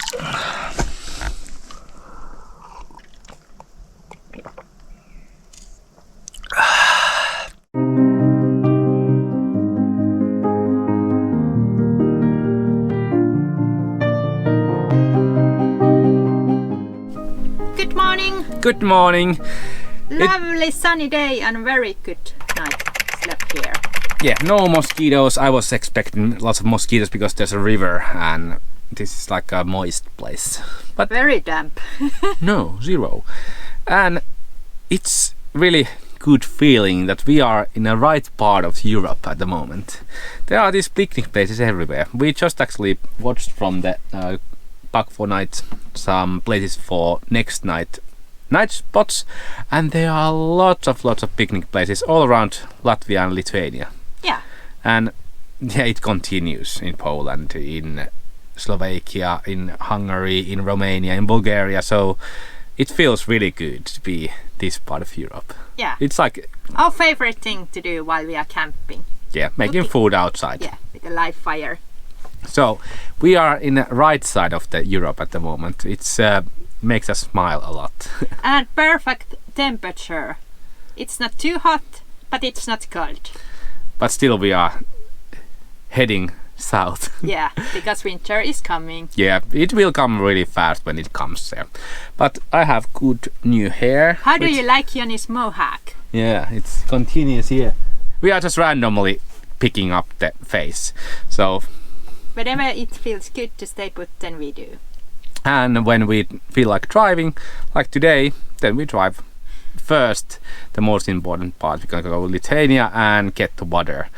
Good morning. Good morning. Lovely sunny day and very good night slept here. Yeah, no mosquitoes. I was expecting lots of mosquitoes because there's a river and this is like a moist place. But Very damp. no, zero. And it's really good feeling that we are in the right part of Europe at the moment. There are these picnic places everywhere. We just actually watched from the Back for Night some places for next night spots, and there are lots of picnic places all around Latvia and Lithuania. Yeah. And yeah, it continues in Poland, in Slovakia, in Hungary, in Romania, in Bulgaria, so it feels really good to be this part of Europe. Yeah. It's like Our favorite thing to do while we are camping. yeah, making food outside. Yeah, with a live fire. So we are in the right side of the Europe at the moment. It's makes us smile a lot. And perfect temperature. It's not too hot, but it's not cold. But still we are heading south. Yeah, because winter is coming. Yeah, it will come really fast when it comes there. But I have good new hair. How do you like Joni's mohawk? Yeah, it's continuous here. We are just randomly picking up the face. So, Whenever it feels good to stay put, then we do. and when we feel like driving, like today, then we drive. First, the most important part, we're gonna go to Lithuania and get the water.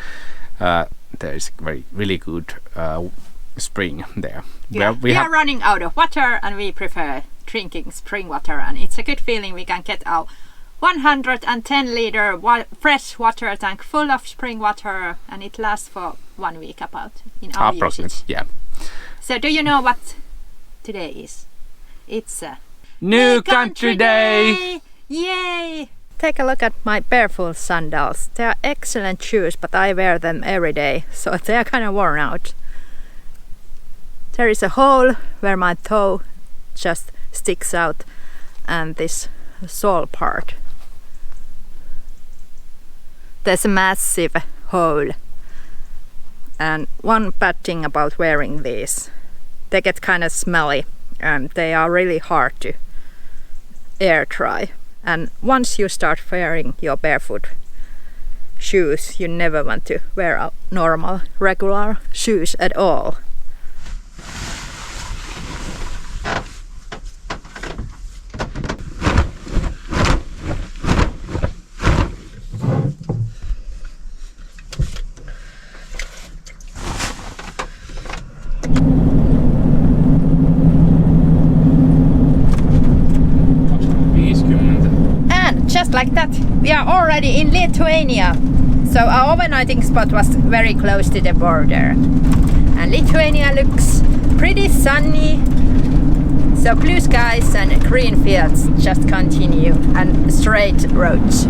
There is really good spring there. Yeah, we are running out of water and we prefer drinking spring water, and it's a good feeling we can get our 110 liter fresh water tank full of spring water, and it lasts for 1 week about in our usage. Yeah. So do you know what today is? It's a New Country Day! Yay! Take a look at my barefoot sandals. They are excellent shoes, but I wear them every day, so they are kind of worn out. There is a hole where my toe just sticks out, and this sole part. There's a massive hole. And one bad thing about wearing these, they get kind of smelly and they are really hard to air dry. And once you start wearing your barefoot shoes, you never want to wear out normal, regular shoes at all. Just like that, we are already in Lithuania. So our overnighting spot was very close to the border. And Lithuania looks pretty sunny. So blue skies and green fields just continue, and straight roads.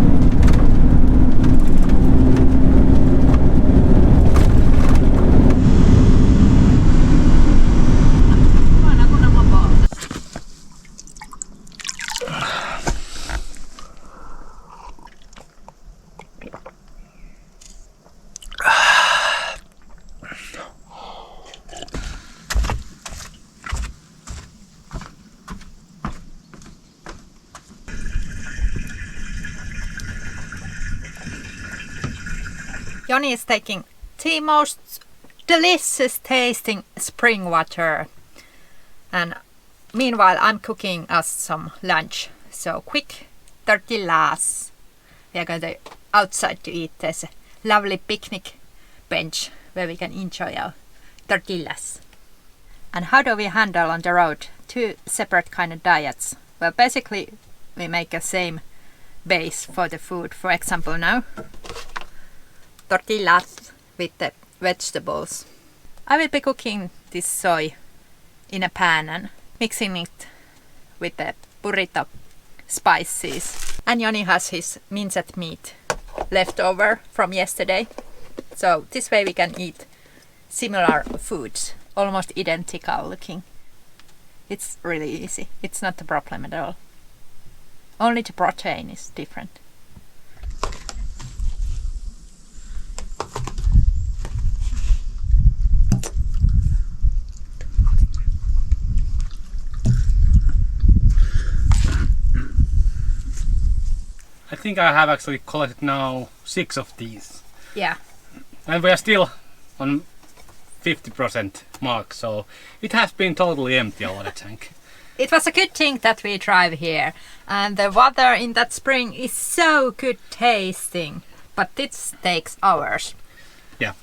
Joni is taking the most delicious tasting spring water, and meanwhile I'm cooking us some lunch. So quick tortillas. We are going to outside to eat. There's a lovely picnic bench where we can enjoy our tortillas. And how do we handle on the road two separate kind of diets? Well, basically we make a same base for the food. For example, now tortillas with the vegetables. I will be cooking this soy in a pan and mixing it with the burrito spices. And Joni has his minced meat left over from yesterday. So this way we can eat similar foods, almost identical looking. It's really easy. It's not a problem at all. Only the protein is different. I think I have actually collected now 6 of these. Yeah. And we are still on 50% mark, so it has been totally empty our tank. It was a good thing that we drive here, and the water in that spring is so good tasting, but this takes hours. Yeah,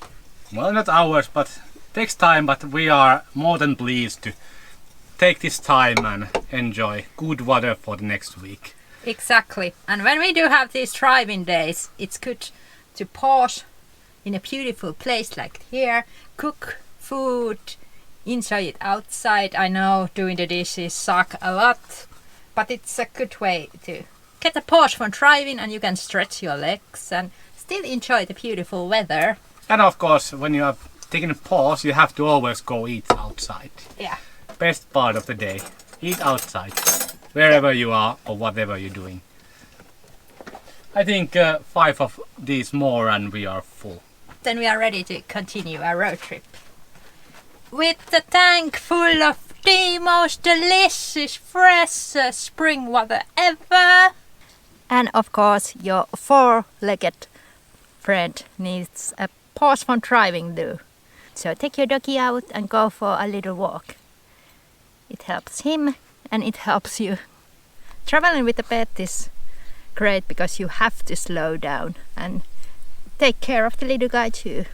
well, not hours, but takes time, but we are more than pleased to take this time and enjoy good water for the next week. Exactly, and when we do have these driving days, it's good to pause in a beautiful place like here, cook food, enjoy it outside. I know doing the dishes suck a lot, but it's a good way to get a pause from driving, and you can stretch your legs and still enjoy the beautiful weather. And of course, when you have taken a pause, you have to always go eat outside. Yeah. Best part of the day, eat outside, wherever you are or whatever you're doing. I think 5 of these more and we are full. Then we are ready to continue our road trip. With the tank full of the most delicious, fresh spring water ever. And of course, your 4-legged friend needs a pause from driving too. So take your doggy out and go for a little walk. It helps him and it helps you. Traveling with a pet is great because you have to slow down and take care of the little guy too.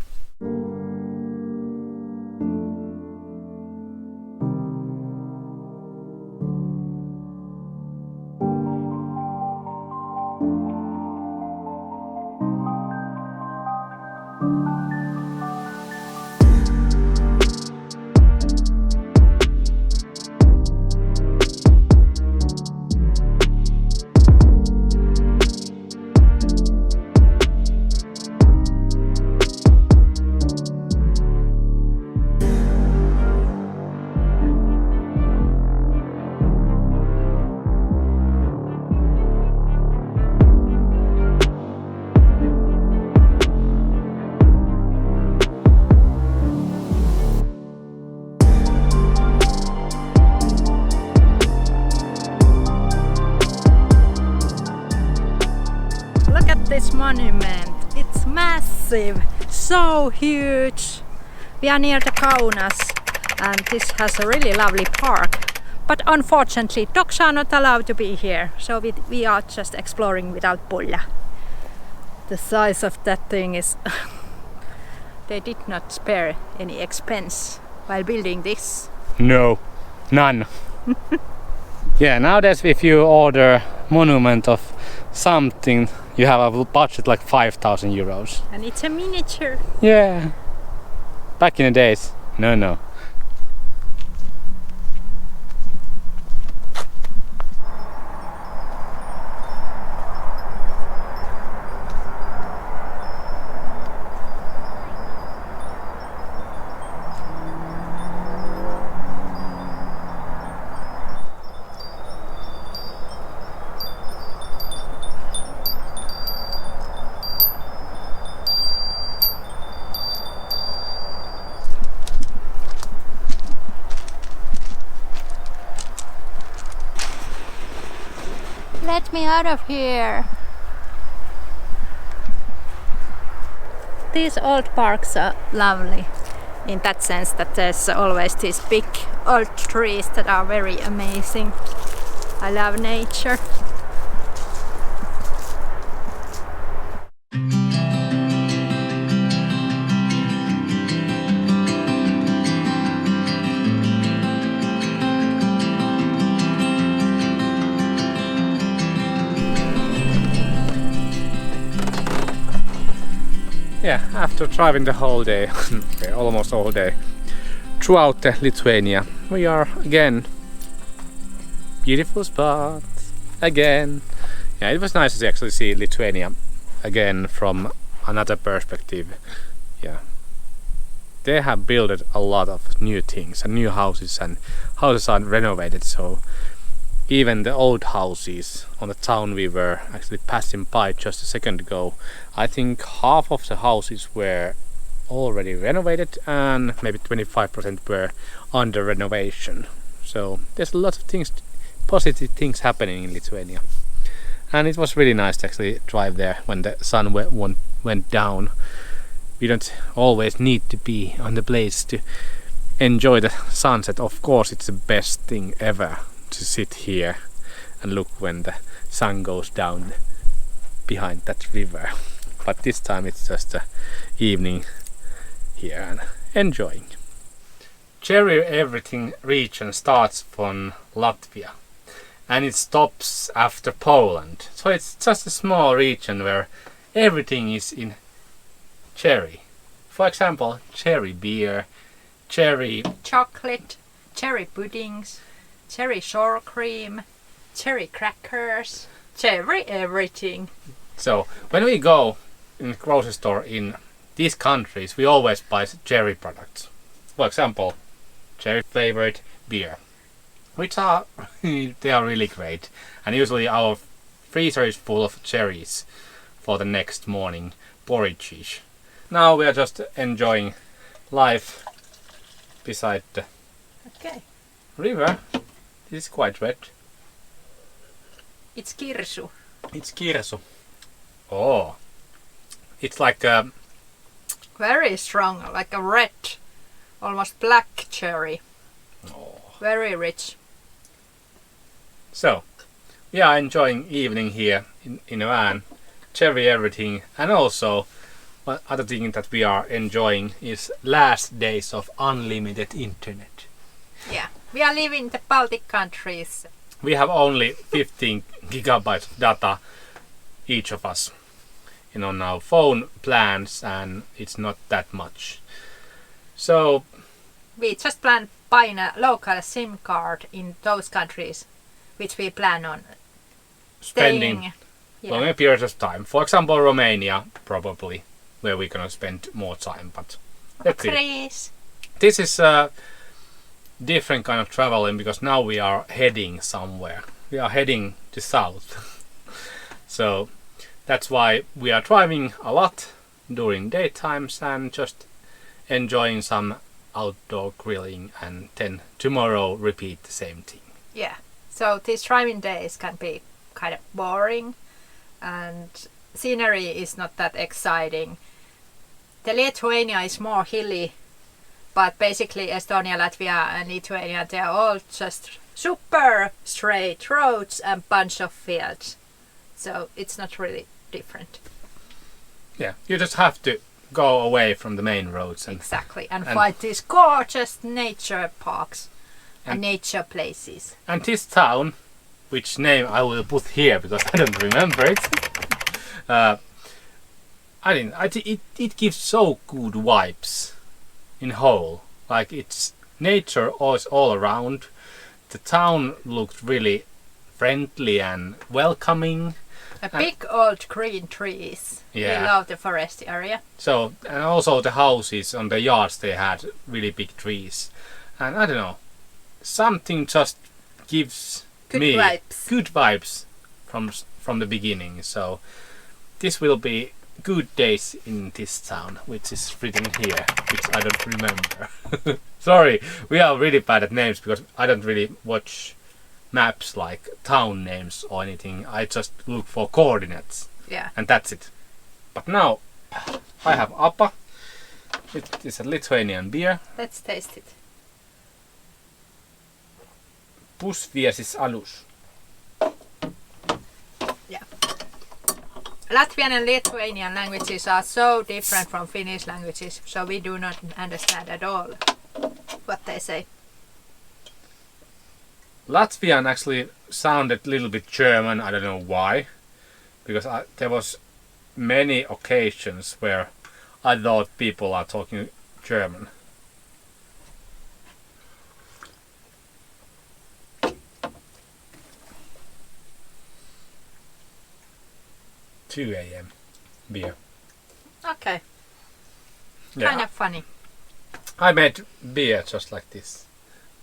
This monument, it's massive, so huge. We are near the Kaunas and this has a really lovely park, but unfortunately dogs are not allowed to be here, so we are just exploring without Pulla. The size of that thing is they did not spare any expense while building this. No, none. Yeah, nowadays if you order monument of something, you have a budget like 5,000 euros. And it's a miniature. Yeah. Back in the days, no. Let me out of here. These old parks are lovely in that sense that there's always these big old trees that are very amazing. I love nature. Yeah, after driving the whole day, almost all day, throughout Lithuania, we are again, beautiful spot, again. Yeah, it was nice to actually see Lithuania again from another perspective. Yeah, they have built a lot of new things and new houses, and houses are renovated, so even the old houses on the town we were actually passing by just a second ago, I think half of the houses were already renovated and maybe 25% were under renovation. So there's a lot of things, positive things happening in Lithuania. And it was really nice to actually drive there when the sun went down. We don't always need to be on the place to enjoy the sunset. Of course, it's the best thing ever to sit here and look when the sun goes down behind that river. But this time it's just the evening here and enjoying. Cherry Everything region starts from Latvia and it stops after Poland. So it's just a small region where everything is in cherry. For example, cherry beer, cherry chocolate, cherry puddings, cherry sour cream, cherry crackers, cherry everything. So when we go in the grocery store in these countries, we always buy cherry products. For example, cherry flavored beer, which are they are really great. And usually our freezer is full of cherries for the next morning porridge. Now we are just enjoying life beside the river. This is quite red. It's kirsu. It's kirsu. Oh, it's like a very strong, like a red, almost black cherry. Oh. Very rich. So we are enjoying evening here in a van, cherry everything, and also one other thing that we are enjoying is last days of unlimited internet. Yeah, we are living in the Baltic countries. We have only 15 gigabytes of data each of us on our phone plans, and it's not that much. So we just plan buying a local SIM card in those countries, which we plan on spending long periods of time. For example, Romania, probably, where we're gonna spend more time. But let's see. This is a different kind of traveling because now we are heading somewhere. We are heading to south. So that's why we are driving a lot during daytimes and just enjoying some outdoor grilling, and then tomorrow repeat the same thing. Yeah, so these driving days can be kind of boring and scenery is not that exciting. The Lithuania is more hilly, but basically Estonia, Latvia and Lithuania, they are all just super straight roads and bunch of fields. So it's not really different. Yeah, you just have to go away from the main roads. Exactly, and find these gorgeous nature parks and nature places. And this town, which name I will put here because I don't remember it. It gives so good vibes in whole. Like it's nature all around. The town looked really friendly and welcoming. Big old green trees. Yeah. We love the forest area. So, and also the houses on the yards, they had really big trees. And I don't know, something just gives good vibes from the beginning. So this will be good days in this town, which is written here, which I don't remember. Sorry, we are really bad at names because I don't really watch maps like town names or anything. I just look for coordinates. Yeah. And that's it. But now I have Appa. It is a Lithuanian beer. Let's taste it. Pusviesis alus. Yeah. Latvian and Lithuanian languages are so different from Finnish languages, so we do not understand at all what they say. Latvian actually sounded a little bit German. I don't know why, because there was many occasions where I thought people are talking German. $2 a.m. beer. Okay. Yeah. Kind of funny. I made beer just like this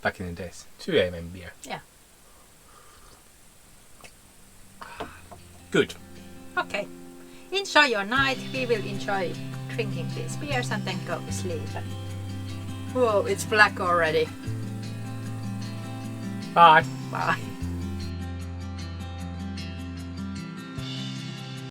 back in the days. 2 AM beer. Yeah. Good. Okay. Enjoy your night. We will enjoy drinking these beers and then go to sleep. Whoa, it's black already. Bye. Bye.